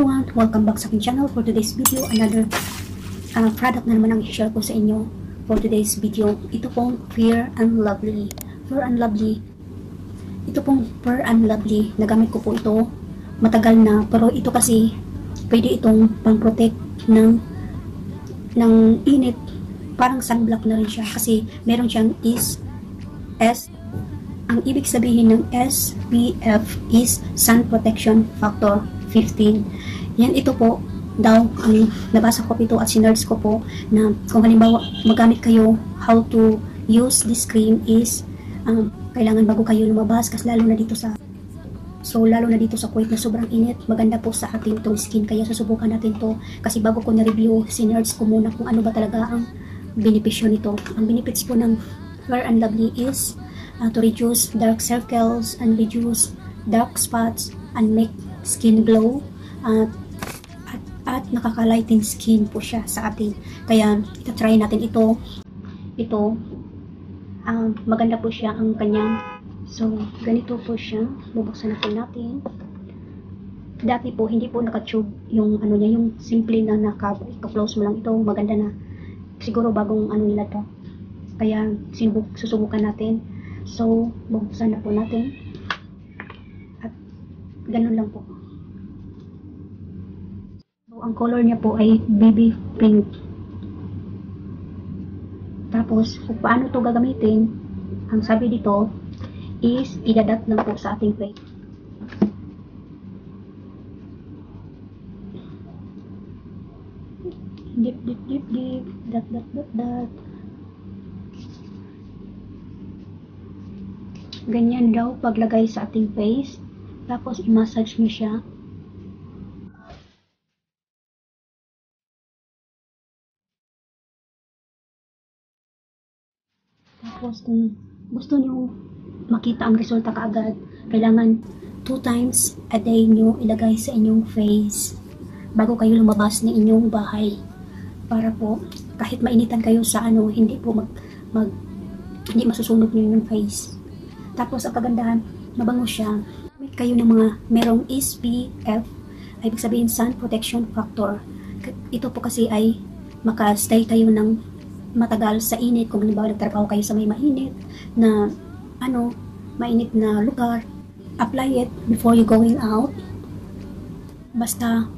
everyone! Welcome back sa aking channel. For today's video, another product na naman ang i-share ko sa inyo for today's video. Ito pong Fair and Lovely. Fair and Lovely. Ito pong Fair and Lovely. Nagamit ko po ito. Matagal na. Pero ito kasi, pwede itong pang-protect ng init. Parang sunblock na rin siya. Kasi meron siyang ang ibig sabihin ng SPF is Sun Protection Factor 15. Yan, ito po daw ang nabasa ko ito at sinerge ko po na kung halimbawa magamit kayo, how to use this cream is kailangan bago kayo lumabas kasi lalo na dito sa Kuwait na sobrang init, maganda po sa ating itong skin, kaya susubukan natin to kasi bago ko na-review, sinerge ko muna kung ano ba talaga ang benepisyo nito. Ang benefits po ng Fair and Lovely is to reduce dark circles and reduce dark spots and make skin glow at nakaka-lighten skin po siya sa atin. Kaya ita-try natin ito maganda po siya ang kanyang, so ganito po siya. Bubuksan na po natin. Dati po hindi po naka-tube yung ano niya, yung simple na naka-close mo lang. Ito maganda na, siguro bagong ano nila to, kaya susubukan natin. So, bubuksan na po natin. At ganun lang po. So, ang color niya po ay baby pink. Tapos, kung paano ito gagamitin, ang sabi dito is idadat lang po sa ating face. Dip, dip, dip, dip. Dat, dat, dat, dat. Ganyan daw paglagay sa ating face. Tapos i-massage nyo siya. Tapos kung gusto nyo makita ang resulta kaagad, kailangan 2 times a day nyo ilagay sa inyong face bago kayo lumabas ng inyong bahay. Para po kahit mainitan kayo sa hindi po hindi masusunog nyo yung face. Tapos ang kagandahan, mabango siya. May kayo ng mga merong SPF, ay ibig sabihin Sun Protection Factor. Ito po kasi ay maka-stay kayo ng matagal sa init. Kung halimbawa nagtrabaho kayo sa may mainit na mainit na lugar, apply it before you going out. Basta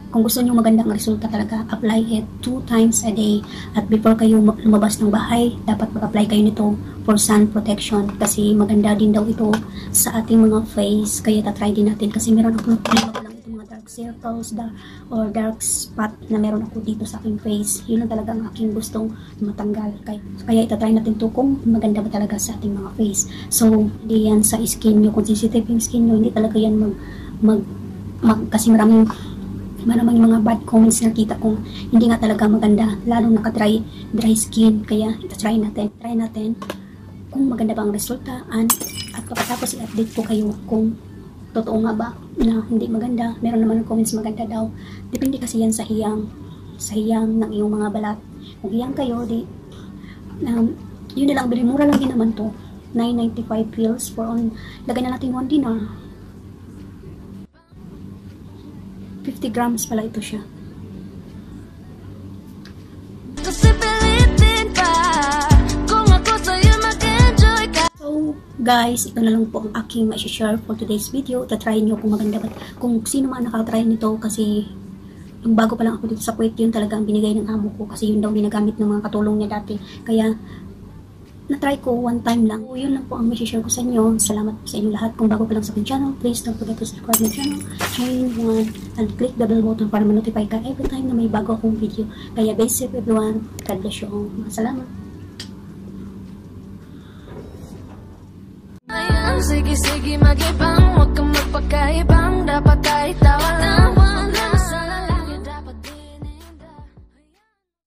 kung gusto niyo magandang resulta talaga, apply it 2 times a day. At before kayo lumabas ng bahay, dapat mag-apply kayo nito for sun protection. Kasi maganda din daw ito sa ating mga face. Kaya tatry din natin. Kasi meron ako problema ko lang itong mga dark circles or dark spot na meron ako dito sa aking face. Yun lang talaga ang aking gustong matanggal. Kaya itatry natin to kung maganda ba talaga sa ating mga face. So, hindi yan sa skin nyo. Kung sensitive yung skin nyo, hindi talaga yan kasi maraming mga bad comments na kita kung hindi nga talaga maganda, lalong naka-dry skin. Kaya try natin kung maganda ba ang resulta, at pagkatapos i-update ko kayo kung totoo nga ba na hindi maganda. Meron naman comments maganda daw, depende kasi yan sa hiyang ng iyong mga balat. Kung hiyang kayo, yun na lang, mura lang din naman to, 9.95 pills for lagay na natin 1 dinar. 50 grams pala ito siya. So guys, ito na lang po ang aking ma-share for today's video. Tatry nyo kung maganda ba, kung sino man nakatry nito, kasi yung bago pa lang ako dito sa Kuwait, yun talaga ang binigay ng amo ko kasi yun daw ginagamit ng mga katulong niya dati. Kaya na-try ko 1 time lang. So, yun lang po ang ma-share ko sa inyo. Salamat sa inyo lahat. Kung bago pa lang sa aking channel, please don't forget to subscribe my channel, chain 1, and click the bell button para ma-notify ka every time na may bago akong video. Kaya be safe everyone. God bless you all. Salamat. Sige, sige, mag-ibang, huwag kang magpakaibang, dapat ay tawa.